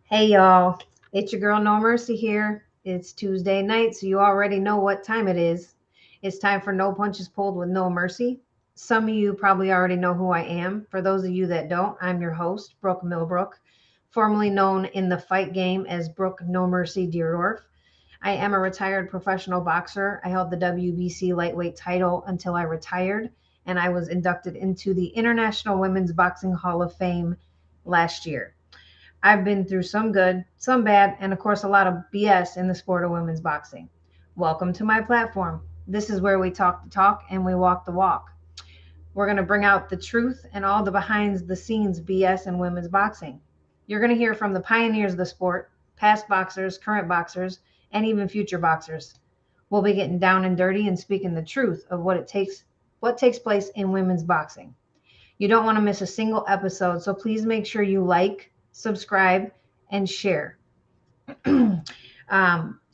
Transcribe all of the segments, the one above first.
Hey y'all, it's your girl No Mercy here. It's Tuesday night, so you already know what time it is. It's time for No Punches Pulled with No Mercy. Some of you probably already know who I am. For those of you that don't, I'm your host, Brooke Millbrook, formerly known in the fight game as Brooke No Mercy Dierdorff. I am a retired professional boxer. I held the WBC lightweight title until I retired, and I was inducted into the International Women's Boxing Hall of Fame last year. I've been through some good, some bad, and of course, a lot of BS in the sport of women's boxing. Welcome to my platform. This is where we talk the talk and we walk the walk. We're going to bring out the truth and all the behind the scenes BS in women's boxing. You're going to hear from the pioneers of the sport, past boxers, current boxers, and even future boxers. We'll be getting down and dirty and speaking the truth of what takes place in women's boxing. You don't want to miss a single episode, so please make sure you like, subscribe, and share so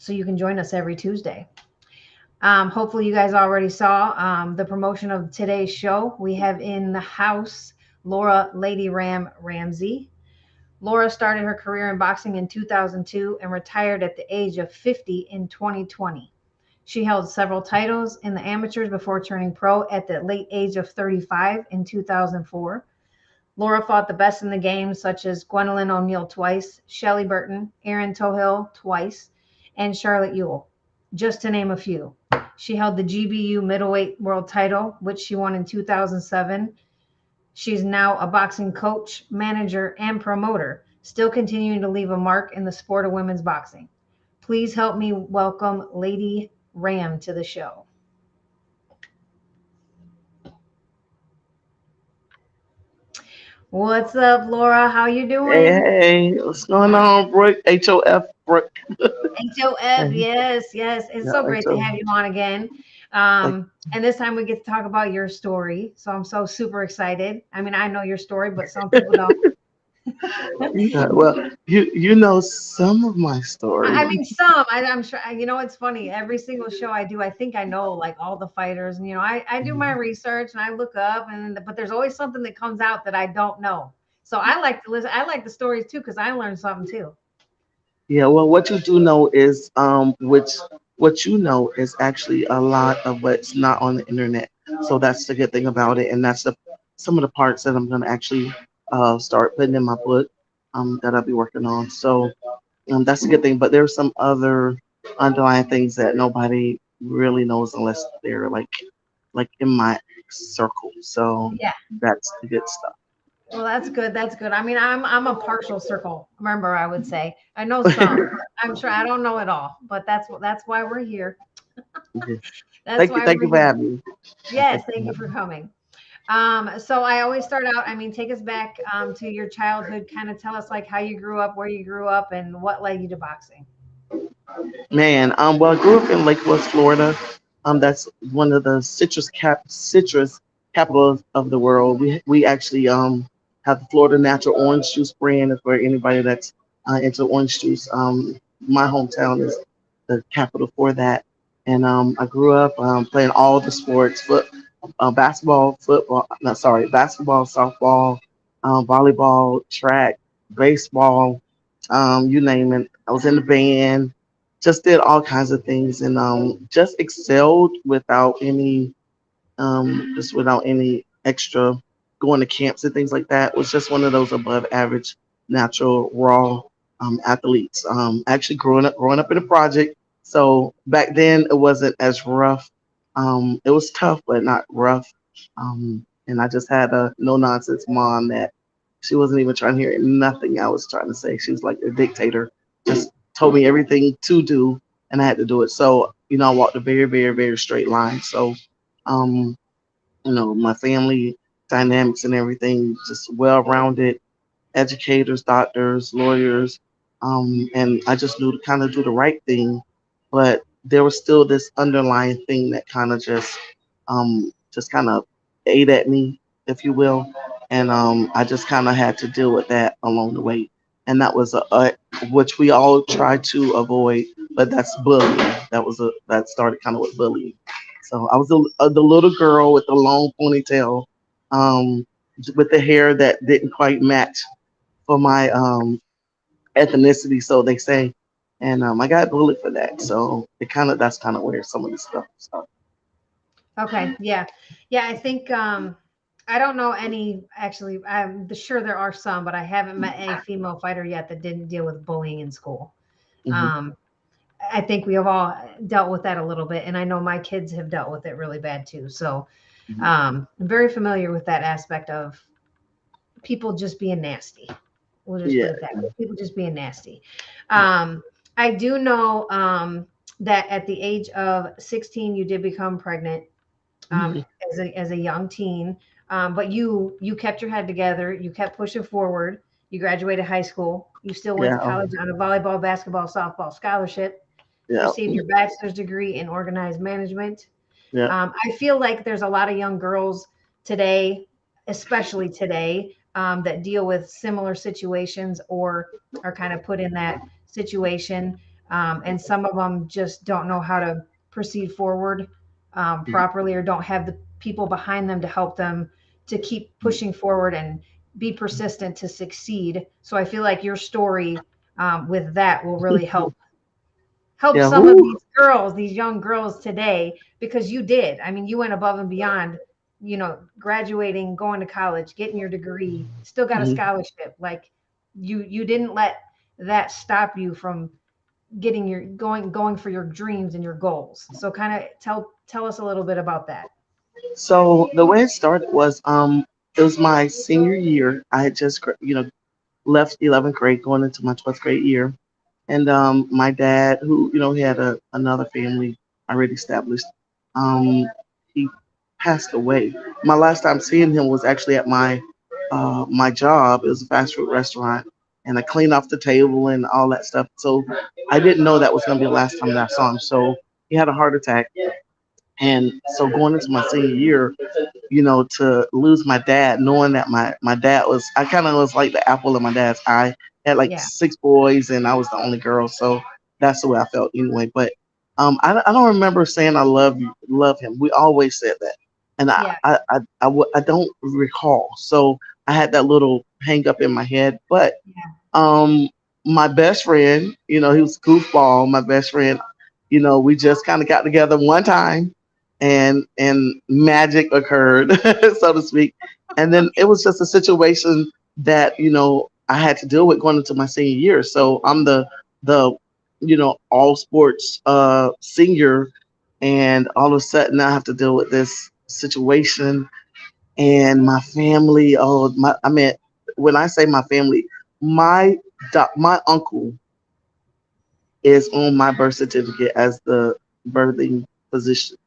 you can join us every Tuesday. Hopefully you guys already saw the promotion of today's show. We have in the house Laura Lady Ram Ramsey. Laura started her career in boxing in 2002 and retired at the age of 50 in 2020. She held several titles in the amateurs before turning pro at the late age of 35 in 2004. Laura fought the best in the game, such as Gwendolyn O'Neil twice, Shelly Burton, Erin Toughill twice, and Charlotte Ewell, just to name a few. She held the GBU Middleweight World Title, which she won in 2007. She's now a boxing coach, manager, and promoter, still continuing to leave a mark in the sport of women's boxing. Please help me welcome Lady Ram to the show. What's up, Laura? How you doing? Hey, what's going on, Brooke? HOF, Brooke. HOF, yes. It's so great to have you on again. And this time we get to talk about your story. So I'm so super excited. I mean, I know your story, but some people don't. Yeah, well, you know some of my story. I mean, I'm sure. You know, it's funny. Every single show I do, I think I know like all the fighters. And I do my research and I look up, but there's always something that comes out that I don't know. So I like to listen. I like the stories too because I learned something too. Yeah, well, what you do know is what you know is actually a lot of what's not on the internet. So that's the good thing about it, and that's some of the parts that I'm gonna actually start putting in my book that I'll be working on. So that's a good thing. But there's some other underlying things that nobody really knows unless they're like in my circle. So Yeah. that's the good stuff. Well, that's good. That's good. I mean, I'm a partial circle member, I would say. I know some. I'm sure I don't know it all, but that's why we're here. Okay. That's Thank you for having me. Yes, thank you for coming. So I always start out, I mean, take us back to your childhood, kind of tell us like how you grew up, where you grew up, and what led you to boxing. Man, well, I grew up in Lake West, Florida. That's one of the citrus capitals of the world. We actually have the Florida Natural Orange Juice brand. Is for anybody that's into orange juice. My hometown is the capital for that, and I grew up playing all the sports: basketball, football. No, sorry, basketball, softball, volleyball, track, baseball. You name it. I was in the band. Just did all kinds of things and just excelled without any extra going to camps and things like that. Was just one of those above average natural raw athletes. Actually growing up in a project, so back then it wasn't as rough. It was tough but not rough. And I just had a no nonsense mom that she wasn't even trying to hear nothing I was trying to say. She was like a dictator, just told me everything to do, and I had to do it. So, I walked a very, very, very straight line. So, my family dynamics and everything, just well-rounded educators, doctors, lawyers, and I just knew to kind of do the right thing, but there was still this underlying thing that kind of just kind of ate at me, if you will, and I just kind of had to deal with that along the way, and that was which we all try to avoid, but that's bullying. That started kind of with bullying. So I was the little girl with the long ponytail, um, with the hair that didn't quite match for my ethnicity, so they say. And I got bullied for that. So that's kind of where some of this stuff. So Okay, yeah, yeah. I think I don't know any actually. I'm sure there are some, but I haven't met a female fighter yet that didn't deal with bullying in school. hmm Um, I think we have all dealt with that a little bit, and I know my kids have dealt with it really bad too. So hmm I'm very familiar with that aspect of people just being nasty. We'll just put yeah, it that way. People just being nasty. Um, I do know that at the age of 16, you did become pregnant um, hmm as a young teen. But you kept your head together. You kept pushing forward. You graduated high school. You still went to yeah, college on a volleyball, basketball, softball scholarship. You yeah, received your bachelor's degree in organized management. yeah. I feel like there's a lot of young girls today, especially today, that deal with similar situations or are kind of put in that situation. And some of them just don't know how to proceed forward properly or don't have the people behind them to help them to keep pushing forward and be persistent to succeed. So I feel like your story with that will really help Yeah, some of who? these girls, these young girls today, because you did. I mean, you went above and beyond, graduating, going to college, getting your degree, still got a Mhm. scholarship. Like you didn't let that stop you from getting your going for your dreams and your goals. So kind of tell us a little bit about that. So the way it started was it was my senior year. I had just left 11th grade going into my 12th grade year. And my dad, who he had another family already established, um, he passed away. My last time seeing him was actually at my job. It was a fast food restaurant, and I cleaned off the table and all that stuff. So I didn't know that was going to be the last time that I saw him. So he had a heart attack, and so going into my senior year, to lose my dad, knowing that my dad was, I kind of was like the apple of my dad's eye. I had like Yeah. six boys, and I was the only girl, so that's the way I felt anyway. But I don't remember saying I love him. We always said that, and Yeah. I don't recall. So I had that little hang up in my head. But Yeah. um, my best friend, he was goofball. My best friend, we just kind of got together one time, and magic occurred, so to speak. And then it was just a situation that I had to deal with going into my senior year. So I'm the all sports senior, and all of a sudden I have to deal with this situation and my family. Oh, I mean, when I say my family, my my uncle is on my birth certificate as the birthing physician.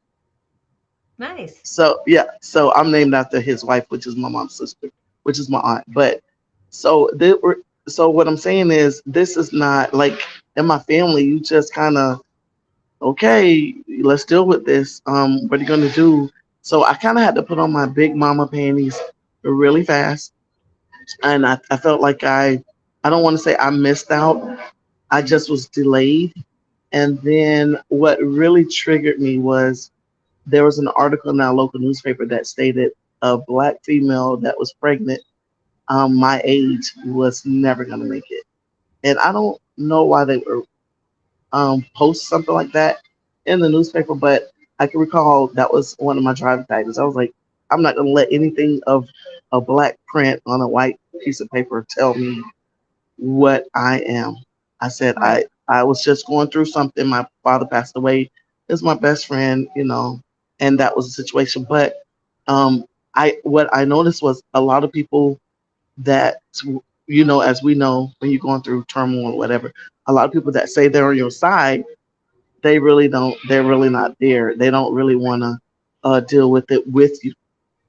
Nice. So yeah, so I'm named after his wife, which is my mom's sister, which is my aunt. But so so what I'm saying is, this is not like in my family. You just kind of, okay, let's deal with this. What are you gonna do? So I kind of had to put on my big mama panties really fast, and I felt like I don't want to say I missed out. I just was delayed. And then what really triggered me was there was an article in our local newspaper that stated a black female that was pregnant, my age, was never going to make it. And I don't know why they were post something like that in the newspaper, but I can recall that was one of my driving factors. I was like, I'm not going to let anything of a black print on a white piece of paper tell me what I am. I said Right. I was just going through something. My father passed away. Is my best friend, and that was the situation. But I what I noticed was a lot of people that as we know, when you're going through turmoil or whatever, a lot of people that say they're on your side, they really don't. They're really not there. They don't really want to deal with it with you.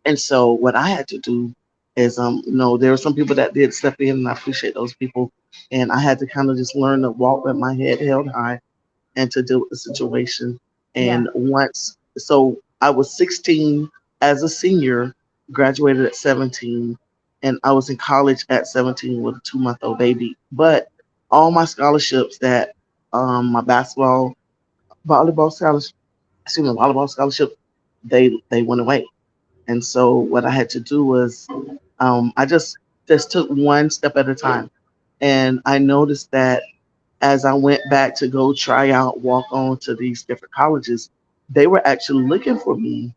And so what I had to do is, there were some people that did step in, and I appreciate those people. And I had to kind of just learn to walk with my head held high and to deal with the situation. Yeah. And so I was 16 as a senior, graduated at 17, and I was in college at 17 with a 2-month-old baby. But all my scholarships my basketball, volleyball scholarship, excuse me, volleyball scholarship, they went away. And so what I had to do was I just took one step at a time. And I noticed that as I went back to go try out, walk on to these different colleges, they were actually looking for me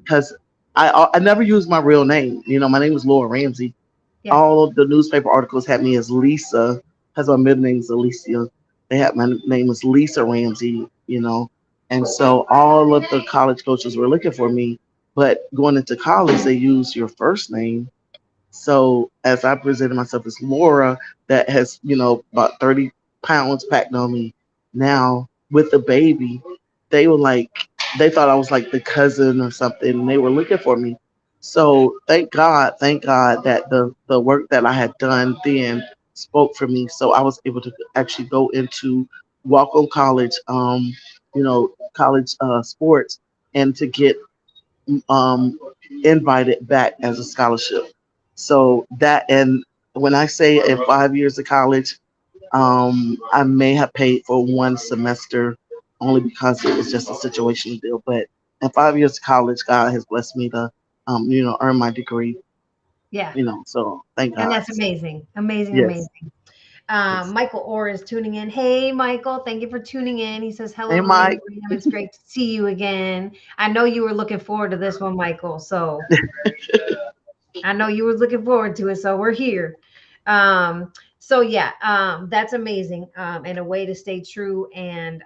because I never used my real name. You know, my name was Laura Ramsey. Yeah. All of the newspaper articles had me as Lisa because my middle name is Alicia. They had my name was Lisa Ramsey, you know. And so all of the college coaches were looking for me. But going into college, they use your first name. So as I presented myself as Laura, that has, you know, about 30 pounds packed on me now with the baby, they were like, they thought I was like the cousin or something, and they were looking for me. So thank God that the work that I had done then spoke for me. So I was able to actually go into walk on college, you know, college sports, and to get um, invited back as a scholarship. So that, and when I say in 5 years of college, I may have paid for one semester only because it was just a situational deal. But in 5 years of college, God has blessed me to, you know, earn my degree. Yeah. You know, so thank And God. that's amazing. Amazing, Yes. amazing. Yes. Michael Orr is tuning in. Hey, Michael, thank you for tuning in. He says, Hey, hello, Lady Mike. Graham. It's great to see you again. I know you were looking forward to this one, Michael. So I know you were looking forward to it. So we're here. So yeah, that's amazing. And a way to stay true and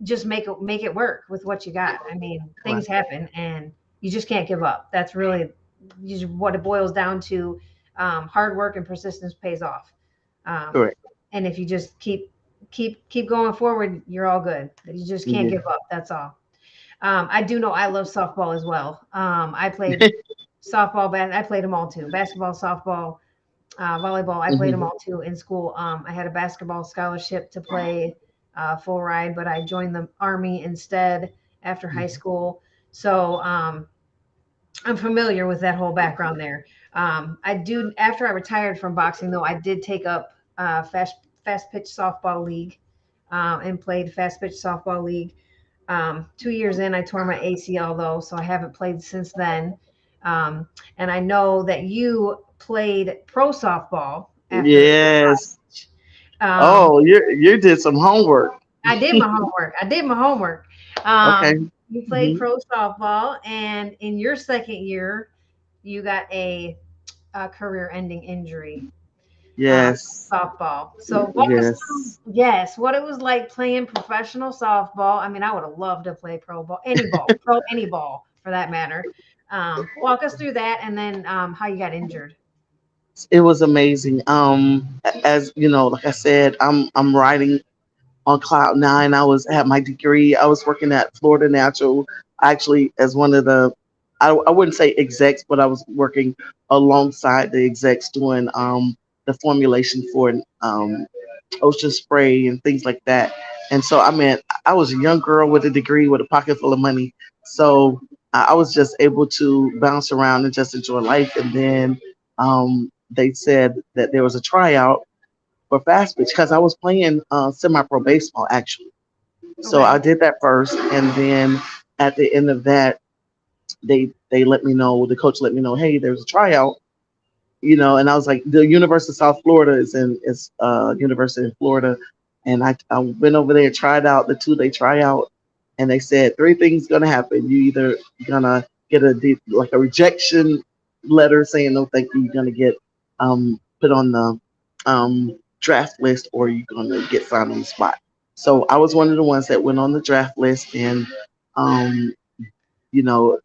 just make it work with what you got. I mean, things Correct. happen and you just can't give up. That's really what it boils down to. Hard work and persistence pays off. Um, Correct. and if you just keep going forward, you're all good. You just can't Yeah. give up. That's all. I do know I love softball as well. I played softball, I played them all too. Basketball, softball, volleyball. I played them Hmm. all too in school. I had a basketball scholarship to play full ride, but I joined the army instead after high school. So I'm familiar with that whole background there. I do after I retired from boxing though, I did take up fast pitch softball league and played fast pitch softball league. 2 years in, I tore my ACL though, so I haven't played since then. Um, and I know that you played pro softball after. Yes. Um, Oh, you did some homework. I did my homework. I did my homework. Okay. You played Hmm. pro softball, and in your second year, you got a career-ending injury. Yes. Softball. So walk us through, Yes. yes, what it was like playing professional softball. I mean, I would have loved to play pro any ball for that matter. Walk us through that, and then how you got injured. It was amazing. As you know, like I said, I'm riding on cloud nine. I was had my degree. I was working at Florida Natural, actually as one of the, I wouldn't say execs, but I was working alongside the execs doing the formulation for ocean spray and things like that. And so I mean, I was a young girl with a degree with a pocket full of money. So I was just able to bounce around and just enjoy life. And then they said that there was a tryout for fast pitch because I was playing semi-pro baseball actually. So Okay. I did that first, and then at the end of that, they let me know. The coach let me know, hey, there's a tryout. You know, and I was like, the University of South Florida is university in Florida, and I went over there, tried out the 2 day tryout, and they said three things gonna happen. You either gonna get like a rejection letter saying no thank you, you're gonna get put on the draft list, or you're gonna get signed on the spot. So I was one of the ones that went on the draft list, and um, you know,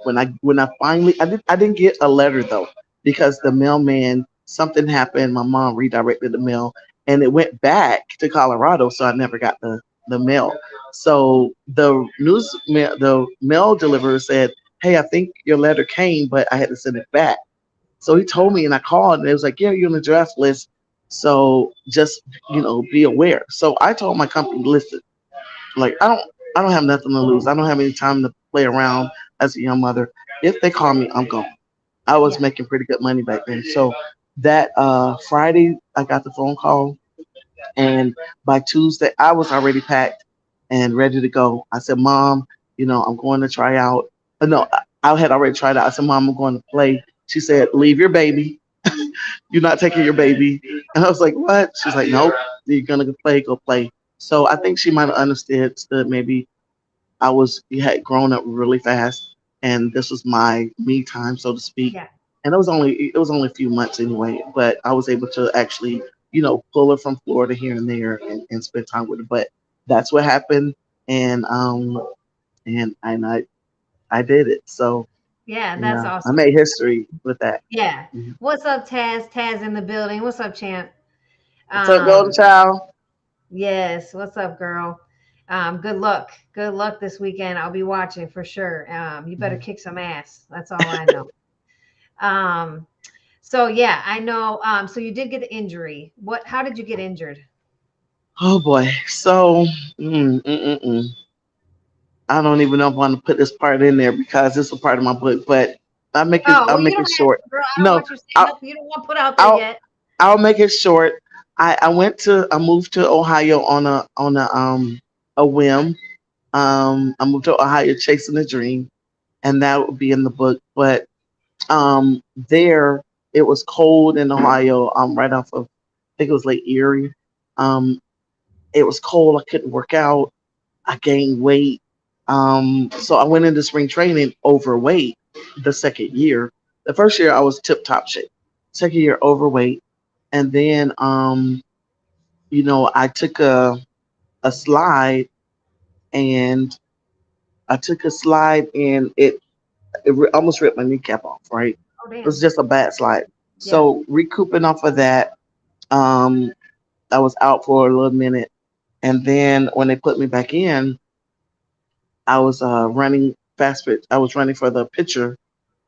when I finally I didn't get a letter though because the mailman, something happened. My mom redirected the mail and it went back to Colorado, so I never got the mail. So the mail deliverer said, "Hey, I think your letter came, but I had to send it back." So he told me, and I called, and it was like, "Yeah, you're on the draft list, so just be aware." So I told my company, "Listen, like I don't have nothing to lose. I don't have any time to play around as a young mother. If they call me, I'm going." I was Yeah. making pretty good money back then. So that Friday I got the phone call, and by Tuesday I was already packed and ready to go. I said, "Mom, I'm going to try out." No, I had already tried out. I said, Mom, I'm going to play. She said, leave your baby. You're not taking your baby. And I was like, what? She's like, nope, you're going to go play. So I think she might have understood maybe you had grown up really fast and this was my me time, so to speak. Yeah. And it was only a few months anyway, but I was able to actually, pull her from Florida here and there and spend time with her. But that's what happened. And I did it. So Yeah, that's yeah, I awesome. made history with that. Yeah. Mhm. What's up, Taz? Taz in the building. What's up, champ? What's up, Golden Um, Child? yes. What's up, girl? Good luck. Good luck this weekend. I'll be watching for sure. You better Mhm. kick some ass. That's all I know. Um, so yeah, I know. So you did get an injury. How did you get injured? Oh boy. So I don't even know if I want to put this part in there because it's a part of my book, but I'll make it. Oh, I'll well, you make don't it have short. to, girl. I don't No, want you to say I'll nothing you don't want put out there I'll yet. I'll make it short. I moved to Ohio on a whim. I moved to Ohio chasing a dream, and that would be in the book. But there it was cold in Ohio. Right off of I think it was Lake Erie. Um, it was cold. I couldn't work out. I gained weight. So I went into spring training overweight the second year. The first year I was tip top shape. Second year overweight. And then I took a slide and it almost ripped my kneecap off, right? Oh, It was damn. just a bad slide. Yeah. So recouping off of that, um, I was out for a little minute. And then when they put me back in, I was running fast pitch. I was running for the pitcher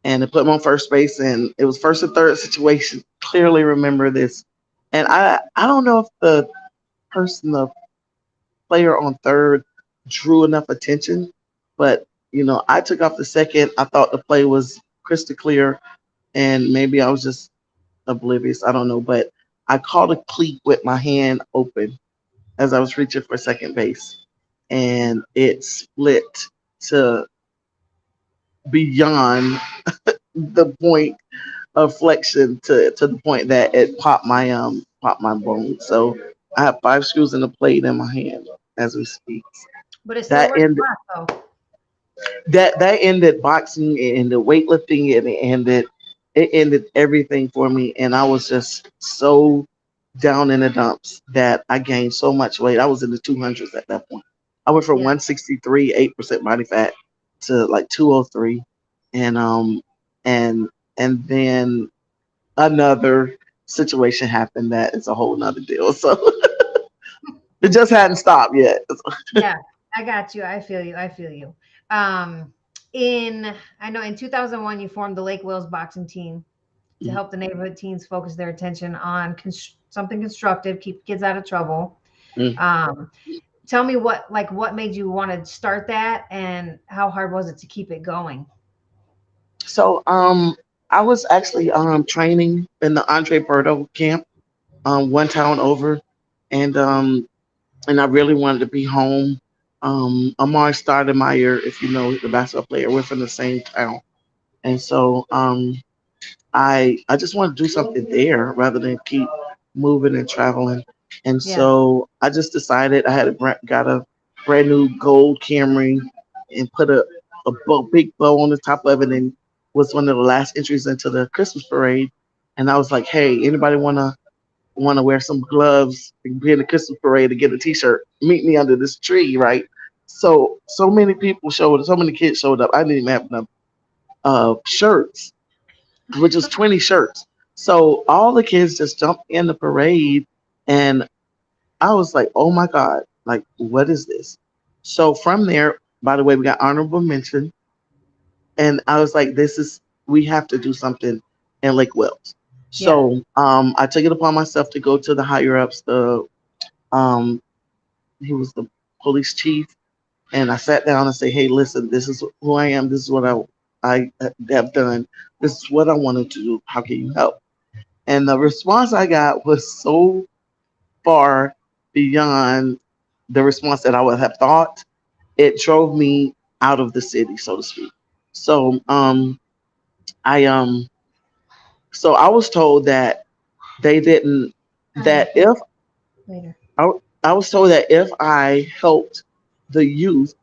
and they put me on first base and it was first and third situation. Clearly remember this. And I don't know if the player on third drew enough attention, but I took off the second. I thought the play was crystal clear and maybe I was just oblivious. I don't know, but I caught a cleat with my hand open as I was reaching for second base and it split to beyond the point of flexion to the point that it popped my bone. So I have 5 screws in the plate in my hand as we speak. But it still That worked ended out though. that ended boxing and the weightlifting and it ended everything for me and I was just so down in the dumps that I gained so much weight. I was in the 200s at that point. I went from Yeah. 163, 8% body fat to like 203 and and and then another situation happened that is a whole nother deal. So it just hadn't stopped yet. Yeah, I got you. I feel you. I feel you. Um, in I know in 2001 you formed the Lake Wales boxing team to help the neighborhood teens focus their attention on something constructive, keep kids out of trouble. Mhm. Um, Tell me what made you want to start that, and how hard was it to keep it going? So I was actually training in the Andre Berto camp one town over and I really wanted to be home. Amar Stoudemire, if you know the basketball player, we're from the same town. And so I just want to do something there rather than keep moving and traveling. And Yeah, so I just decided I had got a brand new gold Camry and put a big bow on the top of it and was one of the last entries into the Christmas parade. And I was like, hey, anybody wanna wear some gloves and be in the Christmas parade to get a T-shirt? Meet me under this tree, right? So many people showed, so many kids showed up. I didn't even have enough shirts which was 20 shirts. So all the kids just jumped in the parade and I was like, oh my God, like, what is this? So from there, by the way, we got honorable mention. And I was like, we have to do something in Lake Wells. yeah, So I took it upon myself to go to the higher ups. Um, he was the police chief. And I sat down and say, hey, listen, this is who I am. This is what I have done. This is what I wanted to do. How can you help? And the response I got was so far beyond the response that I would have thought. It drove me out of the city, so to speak. So I so I was told that they didn't I'm gonna that pay if later. I, I was told that if I helped the youth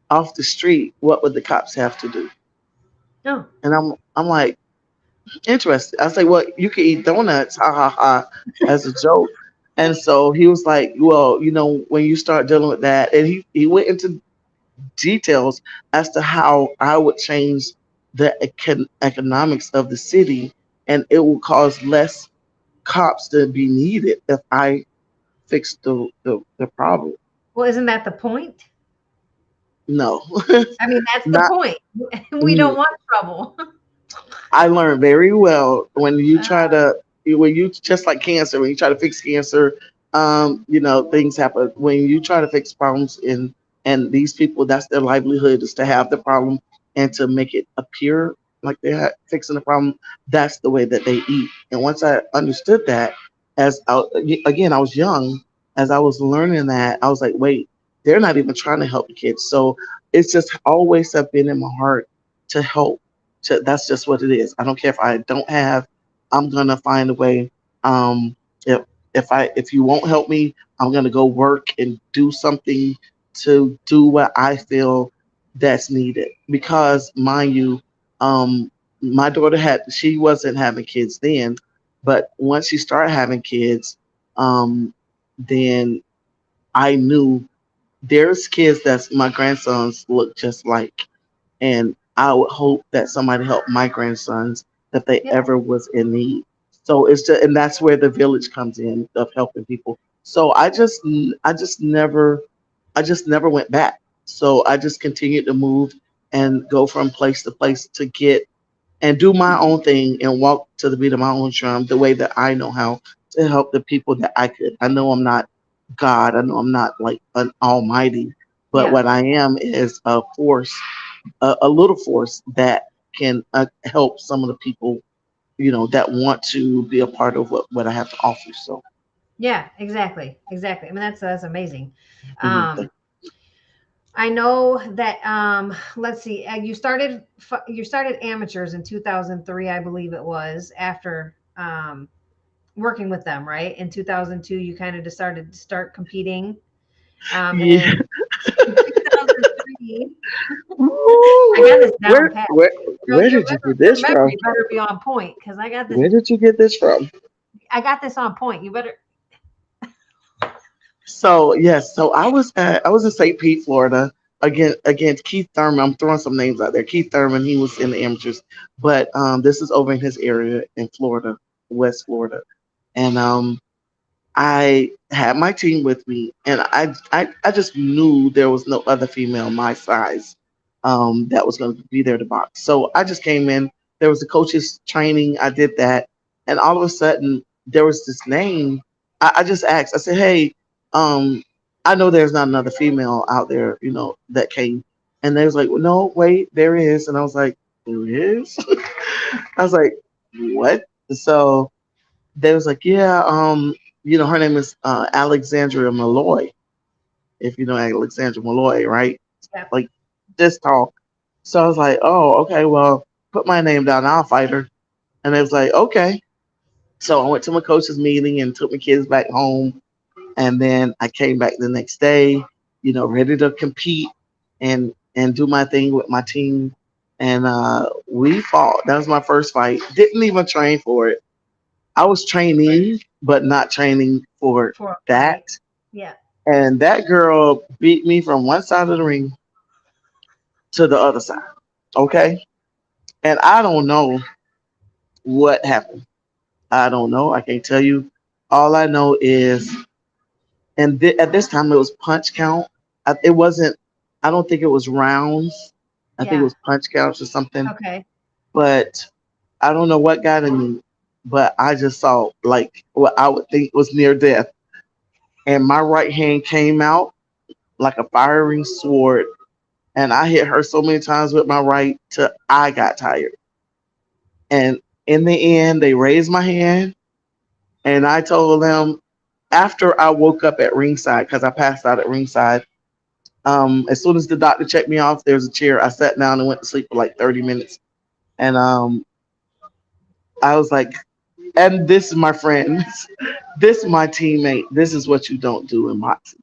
off the street, what would the cops have to do? No. And I'm like, interested. I say, well, you can eat donuts, ha ha ha, as a joke. And so he was like, well, when you start dealing with that, and he went into details as to how I would change the economics of the city, and it will cause less cops to be needed if I fix the problem. Well, isn't that the point? No, I mean, that's the not. point. We don't want trouble. I learned very well when you Uh, try to when you just like cancer when you try to fix cancer, things happen when you try to fix problems and these people that's their livelihood is to have the problem and to make it appear like they're fixing the problem. That's the way that they eat. And once I understood that, again I was young, as I was learning that I was like, wait, they're not even trying to help the kids. So it's just always have been in my heart to help that's just what it is. I don't care if I don't have. I'm gonna find a way. Um, if if you won't help me, I'm gonna go work and do something to do what I feel that's needed. Because mind you, um, my daughter she wasn't having kids then, but once she started having kids, then I knew there's kids that's my grandsons look just like, and I would hope that somebody helped my grandsons if they yeah. ever was in need. So it's just, and that's where the village comes in of helping people. So I just never went back. So I just continued to move and go from place to place to get and do my own thing and walk to the beat of my own drum the way that I know how to help the people that I could. I know I'm not God. I know I'm not like an almighty, but Yeah. what I am is a force, a little force that can help some of the people, that want to be a part of what I have to offer. So, Yeah, exactly. Exactly. I mean, that's amazing. mhm, Um, I know that let's see, you started amateurs in 2003, I believe it was, after working with them, right? In 2002 you kind of decided to start competing. And yeah. then in 2003, I got Ooh, this down pat. Girl, where did you get your this from? memory better be on point because Where did you get this from? I got this on point. You better. So yes, so I was in St. Pete, Florida, against Keith Thurman. I'm throwing some names out there. Keith Thurman, he was in the amateurs, but this is over in his area in Florida, West Florida, and I had my team with me, and I just knew there was no other female my size that was going to be there to box. So I just came in. There was a coach's training. I did that, and all of a sudden there was this name. I just asked. I said, "Hey, um, I know there's not another female out there, that came." And they was like, well, "No, wait, there is." And I was like, "There is?" I was like, "What?" So they was like, yeah, her name is Alexandria Malloy. If you know Alexandra Malloy, right? Yeah. Like this tall. So I was like, oh, okay, well, put my name down, I'll fight her. And they was like, okay. So I went to my coach's meeting and took my kids back home. And then I came back the next day, ready to compete and do my thing with my team. And we fought. That was my first fight. Didn't even train for it. I was training, but not training for For a that. fight. Yeah. And that girl beat me from one side of the ring to the other side. Okay. And I don't know what happened. I don't know. I can't tell you. All I know is, and at this time it was punch count. It wasn't, I don't think it was rounds. I think it Yeah. was punch counts or something. Okay. But I don't know what got in me. But I just saw like what I would think was near death. And my right hand came out like a firing sword, and I hit her so many times with my right till I got tired. And in the end, they raised my hand, and I told them after I woke up at ringside because I passed out at ringside. As soon as the doctor checked me off, there's a chair. I sat down and went to sleep for like 30 minutes. And I was like, and this is my friend, this is my teammate. This is what you don't do in boxing.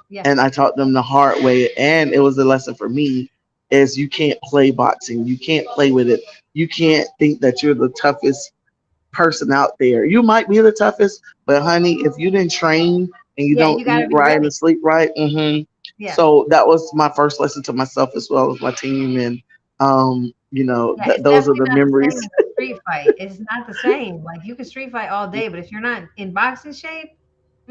Yeah. And I taught them the hard way. And it was a lesson for me is you can't play boxing. You can't play with it. You can't think that you're the toughest person out there. You might be the toughest, but honey, if you didn't train and you Yeah, don't you got eat to be right and ready. sleep right, Yeah. so that was my first lesson to myself as well as my team, and Yeah, it's those are definitely the not the same memories. as a street fight. It's not the same. Like you can street fight all day, but if you're not in boxing shape,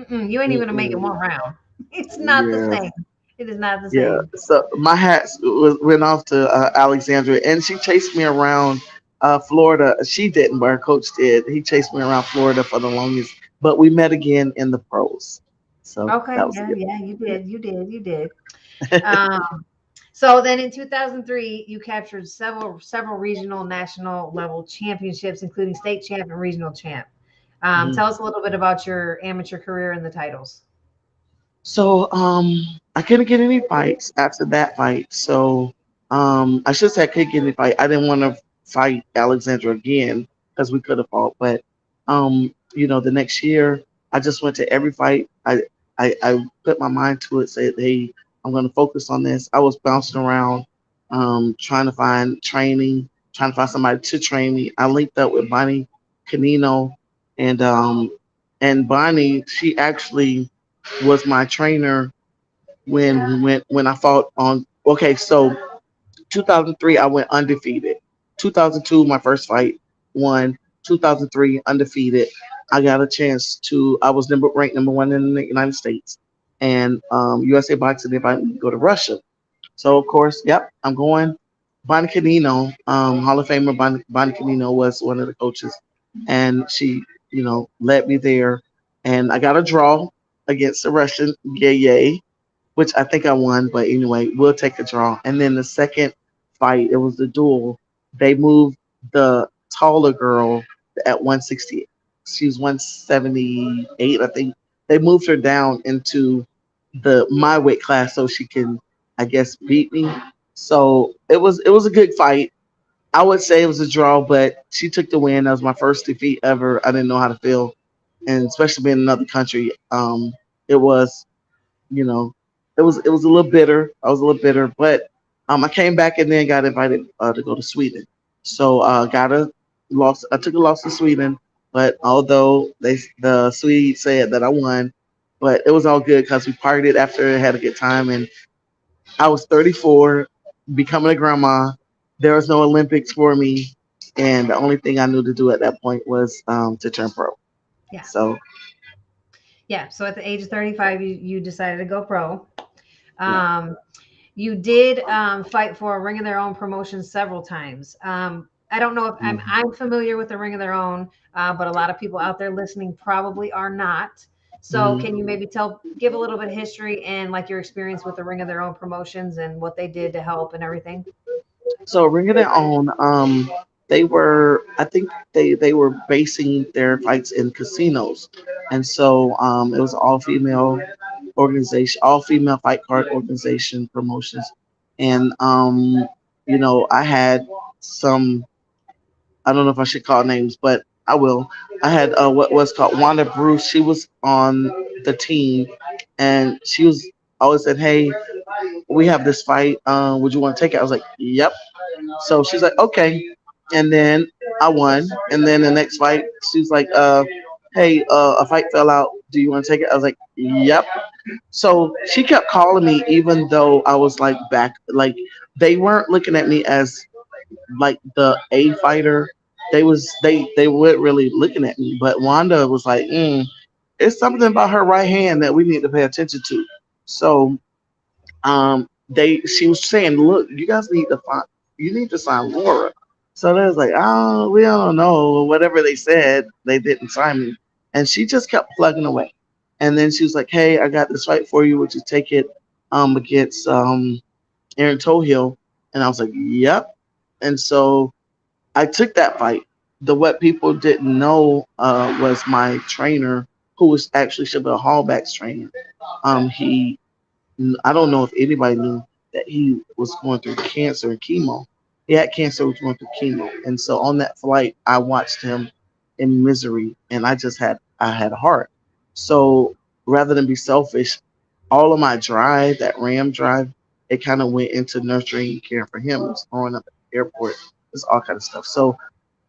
you ain't even gonna make it Mm-mm. one round. It's not the Yeah, same. It is not the yeah. same. So my went off to Alexandria, and she chased me around Florida. She didn't, but her coach did. He chased me around Florida for the longest, but we met again in the pros. So that Okay, was a yeah, good yeah, you did, you did, you did. one. Um, so then in 2003, you captured several regional, national level championships, including state champ and regional champ. Tell us a little bit about your amateur career and the titles. So I couldn't get any fights after that fight. So I should say I couldn't get any fight. I didn't want to fight Alexandra again because we could have fought. But the next year I just went to every fight. I put my mind to it, said, hey, I'm gonna focus on this. I was bouncing around, trying to find training, trying to find somebody to train me. I linked up with Bonnie Canino and Bonnie, she actually was my trainer when I fought on. Okay, so 2003 I went undefeated. 2002 my first fight won. 2003 undefeated. I got a chance to. I was ranked number one in the United States, and USA Boxing invited me to go to Russia. So of course, yep, I'm going. Bonnie Canino, Hall of Famer Bonnie Canino was one of the coaches, and she, led me there, and I got a draw against the Russian, yay, which I think I won, but anyway, we'll take a draw. And then the second fight, it was the duel. They moved the taller girl at 160. She was 178, I think. They moved her down into the my weight class so she can, I guess, beat me. So it was a good fight. I would say it was a draw, but she took the win. That was my first defeat ever. I didn't know how to feel, and especially being in another country, it was you know, it was a little bitter. I was a little bitter, but I came back and then got invited to go to Sweden. So got a loss. I took a loss to Sweden, but although the Swedes said that I won, but it was all good because we partied after, had a good time, and I was 34, becoming a grandma. There was no Olympics for me, and the only thing I knew to do at that point was to turn pro. Yeah, So yeah. So at the age of 35, you decided to go pro. yeah. Um, you did fight for a Ring of Their Own promotion several times. I don't know if Mhm. I'm familiar with the Ring of Their Own, but a lot of people out there listening probably are not. So Mhm. can you maybe give a little bit of history and like your experience with the Ring of Their Own promotions and what they did to help and everything? So Ring of Their Own, I think they were basing their fights in casinos, and so it was all female organization, all female fight card organization promotions, and I had some. I don't know if I should call names, but I will. I had what was called Wanda Bruce. She was on the team, and she was always said, "Hey, we have this fight. Would you want to take it?" I was like, "Yep." So she's like, okay. And then I won. And then the next fight, she's like, hey, a fight fell out. Do you want to take it? I was like, yep. So she kept calling me even though I was like back, like they weren't looking at me as like the A fighter. They weren't really looking at me. But Wanda was like, it's something about her right hand that we need to pay attention to. So she was saying, look, you need to sign Laura. So they was like, oh, we don't know. Whatever they said, they didn't sign me. And she just kept plugging away. And then she was like, hey, I got this fight for you. Would you take it against Erin Toughill? And I was like, yep. And so I took that fight. What people didn't know was my trainer, who was actually Shabelle Hallback's trainer. He I don't know if anybody knew that he was going through cancer and chemo. He had cancer, was going through chemo, and so on that flight, I watched him in misery, and I had a heart. So rather than be selfish, all of my drive, that Ram drive, it kind of went into nurturing and caring for him. It was growing up at the airport, it's all kind of stuff. So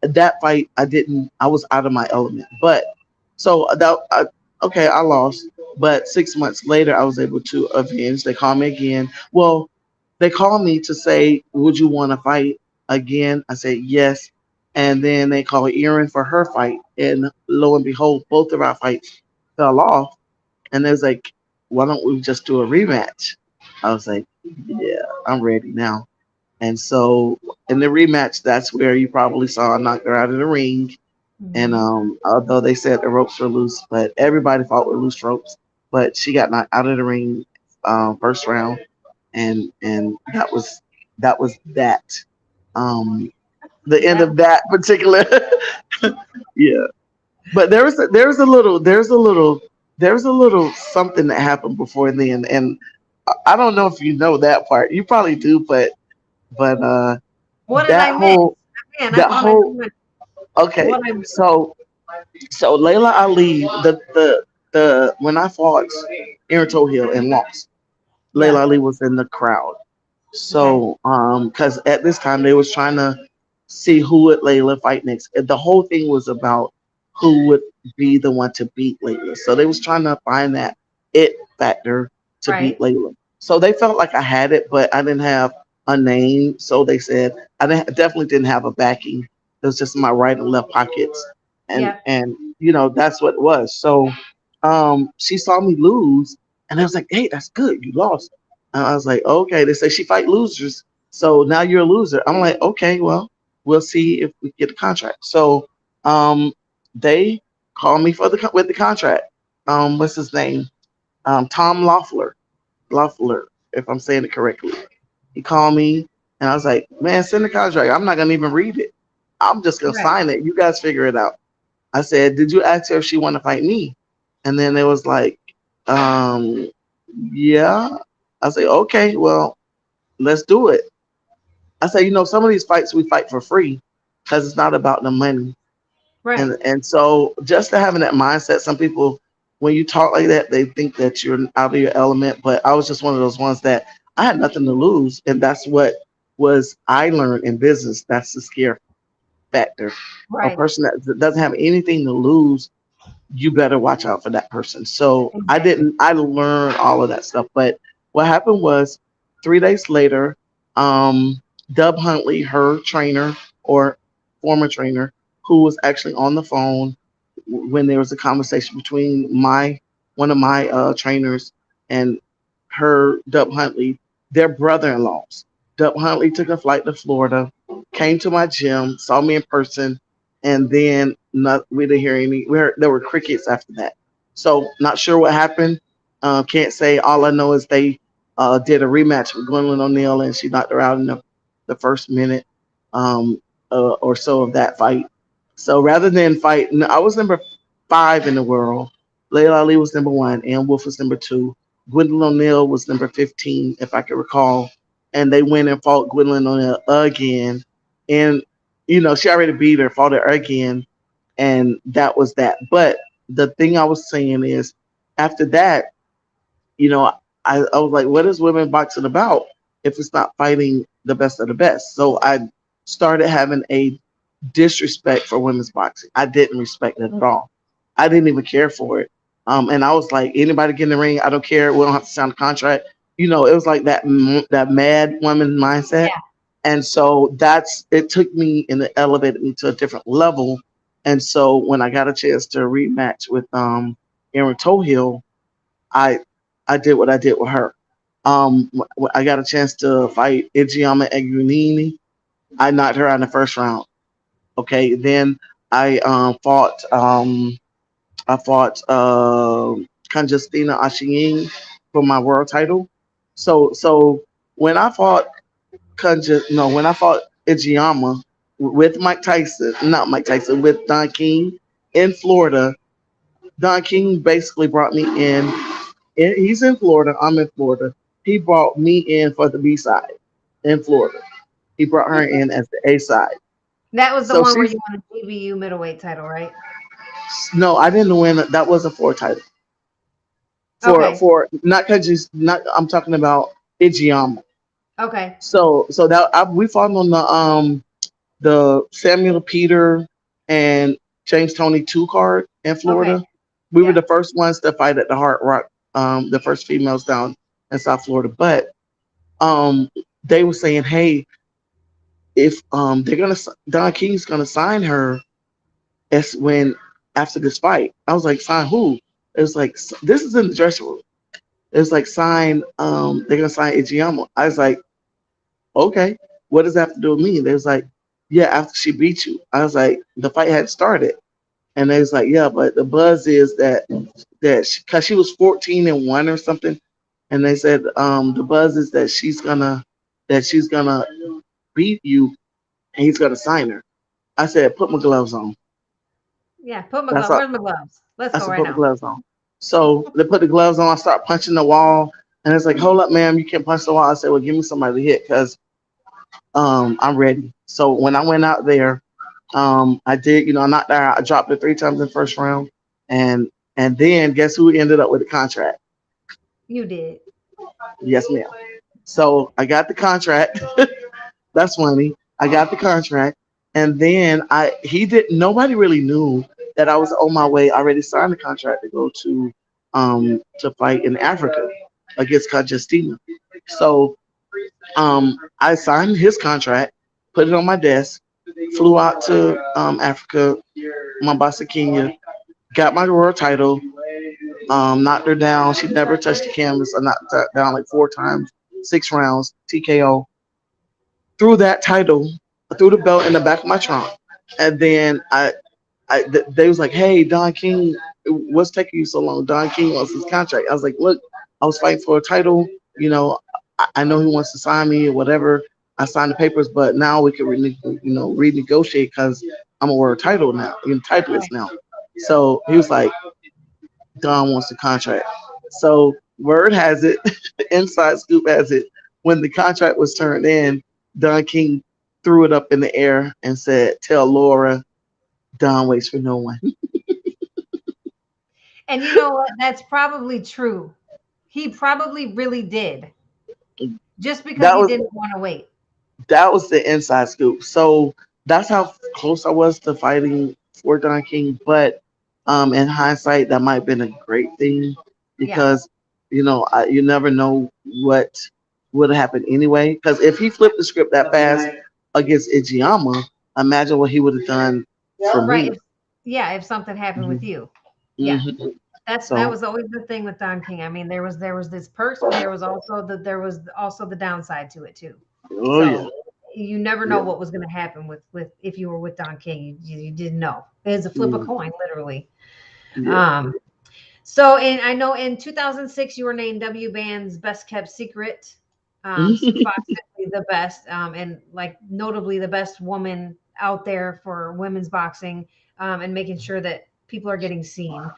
that fight, I was out of my element. But so okay, I lost. But 6 months later, I was able to avenge. They called me again. Well, they called me to say, would you want to fight again? I said yes. And then they called Erin for her fight. And lo and behold, both of our fights fell off. And they was like, why don't we just do a rematch? I was like, yeah, I'm ready now. And so in the rematch, that's where you probably saw I knocked her out of the ring. And Mhm. although they said the ropes were loose, but everybody fought with loose ropes. But she got knocked out of the ring first round, and that was that. Um, the end That of that particular. Yeah. But there was a little something that happened before then, and I don't know if you know that part. You probably do, but what did I that miss? whole Man, I that thought I whole knew it. okay. What I miss? So Layla Ali, the when I fought Erin Toughill and lost, Yeah. Layla Ali was in the crowd. Okay. So because at this time they was trying to see who would Layla fight next. And the whole thing was about who would be the one to beat Layla. So they was trying to find that it factor to beat Right. Layla. So they felt like I had it, but I didn't have a name. So they said definitely didn't have a backing. It was just my right and left pockets, Yep. and that's what it was. So she saw me lose, and I was like, "Hey, that's good. You lost." And I was like, "Okay." They say she fight losers, so now you're a loser. I'm like, "Okay, well, we'll see if we get a contract." So um, they called me for with the contract. What's his name? Tom Loeffler, if I'm saying it correctly. He called me, and I was like, "Man, send the contract. I'm not gonna even read it. I'm just gonna Right. sign it. You guys figure it out." I said, "Did you ask her if she want to fight me?" And then it was like, um, "Yeah." I say, "Okay, well, let's do it." I say, some of these fights we fight for free because it's not about the money. Right. And so just to having that mindset, some people, when you talk like that, they think that you're out of your element. But I was just one of those ones that I had nothing to lose, and that's what was I learned in business. That's the scare factor. A Right. person that doesn't have anything to lose, you better watch out for that person. So Exactly. I learned all of that stuff. But what happened was 3 days later, um, Dub Huntley, her trainer or former trainer, who was actually on the phone when there was a conversation between one of my trainers and her, Dub Huntley, their brother-in-laws. Dub Huntley took a flight to Florida, came to my gym, saw me in person, and then we didn't hear any. There were crickets after that. So not sure what happened. Can't say. All I know is they did a rematch with Gwendolyn O'Neil, and she knocked her out in the first minute um, or so of that fight. So rather than fight, no, I was number 5 in the world. Layla Ali was number 1. Ann Wolf was number 2. Gwendolyn O'Neil was number 15, if I can recall. And they went and fought Gwendolyn O'Neil again. And, she already beat her, fought her again. And that was that. But the thing I was saying is, after that, you know, I was like, what is women boxing about if it's not fighting the best of the best? So I started having a disrespect for women's boxing. I didn't respect it at all. I didn't even care for it. And I was like, anybody get in the ring, I don't care. We don't have to sign a contract. It was like that mad woman mindset. Yeah. And so it took me and it elevated me to a different level. And so when I got a chance to rematch with Erin Toughill, I I did what I did with her. I got a chance to fight Ijeoma Egunini. I knocked her out in the first round. Okay, then I fought Conjestina Achieng for my world title. So when I fought when I fought Ijeoma with Mike Tyson, not Mike Tyson, with Don King in Florida, Don King basically brought me in. He's in Florida. I'm in Florida. he brought me in for the B side in Florida. He brought her in as the A side. That was the So one where she's you won the GBU middleweight title, right? no, I didn't win. That was a four title Okay. for not because not. I'm talking about Ijiyama. Okay. So that we fought on the Samuel Peter and James Tony two card in Okay. Florida. We were Yeah. the first ones to fight at the Hard Rock, the first females down in South Florida. But um, they were saying, hey, if they're gonna Don King's gonna sign her, as when after this fight, I was like, sign who? It was like this is in the dressing room. It was like sign they're gonna sign Ijiyama. I was like, okay, what does that have to do with me? They was like, yeah, after she beat you. I was like, the fight had started. And they was like, yeah, but the buzz is that because she was 14-1 or something, and they said the buzz is that she's gonna beat you and he's gonna sign her. I said, put my gloves on. Yeah. Put my That's glove. all. Where's my gloves? Let's I go said, right put my now. gloves on. So they put the gloves on. I start punching the wall, and it's like, hold up, ma'am, you can't punch the wall. I said, well, give me somebody to hit because I'm ready. So when I went out there, I did, I knocked her out. I dropped her three times in the first round, and and then guess who ended up with the contract? You did. Yes, ma'am. So I got the contract. That's funny. I got the contract, and then he didn't. Nobody really knew that I was on my way. I already signed the contract to go to fight in Africa against Conjestina. So I signed his contract, put it on my desk, flew out to Africa, Mombasa, Kenya, got my world title, knocked her down. She never touched the canvas. I knocked her down like four times, 6 rounds, TKO. Threw that title, threw the belt in the back of my trunk. And then they was like, hey, Don King, what's taking you so long? Don King wants his contract. I was like, look, I was fighting for a title. You know, I know he wants to sign me or whatever. I signed the papers, but now we can, renegotiate because I'm a world title now, titleist Right. now. So he was like, Don wants the contract. So word has it, inside scoop has it, when the contract was turned in, Don King threw it up in the air and said, tell Laura, Don waits for no one. And you know what? That's probably true. He probably really did, just because That he was didn't want to wait. that was the inside scoop. So that's how close I was to fighting for Don King. But in hindsight, that might have been a great thing Yeah. because you never know what would have happened anyway. Because if he flipped the script that fast against Ijiyama, imagine what he would have done for Right. me. Yeah. If something happened with Hmm. you. Yeah. Hmm. That So, was always the thing with Don King. I mean, there was this perks, but there was also the downside to it too. oh yeah, So you never know yeah, what was going to happen with if you were with Don King. You didn't know. It was a flip a mm, coin, literally. yeah. Um, so, I know in 2006 you were named W Band's Best Kept Secret, Fox Simply the best, and like notably the best woman out there for women's boxing, and making sure that people are getting seen.